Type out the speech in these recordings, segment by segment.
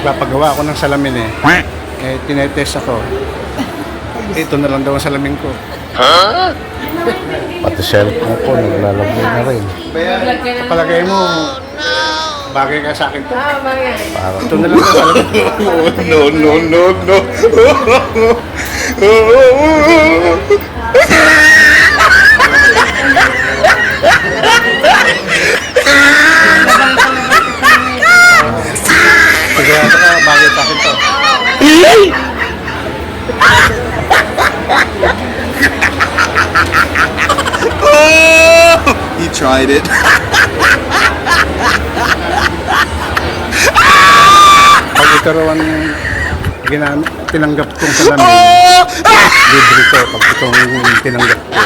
Nagpapagawa ako ng salamin eh. Tinetest ako. Ito na lang daw ang salamin ko. Pati cellphone ko, naglalagay na rin. Kapalagay mo, bagay ka sa akin to. Parang ito na lang ang salamin ko. No. Sigurado ka, bagay sa akin to. He tried it. Pag ito raw ang tinanggap kong salamin, libre ko pag itong tinanggap ko.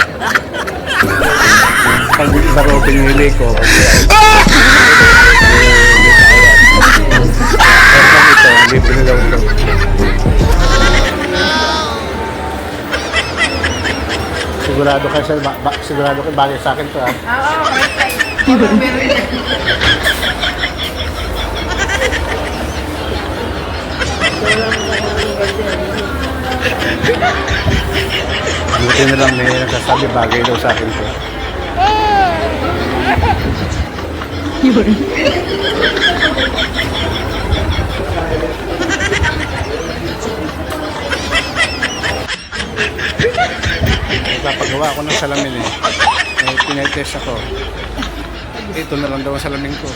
Pag iba raw pinili ko, libre daw ito. Sigurado kayo bagay sa akin to ha. Oo, meron yan. Buti na lang may nagsasabi bagay daw sa akin to. Nagpapagawa ako ng salamin eh. Tinetest ako. Ito na lang daw ang salamin ko.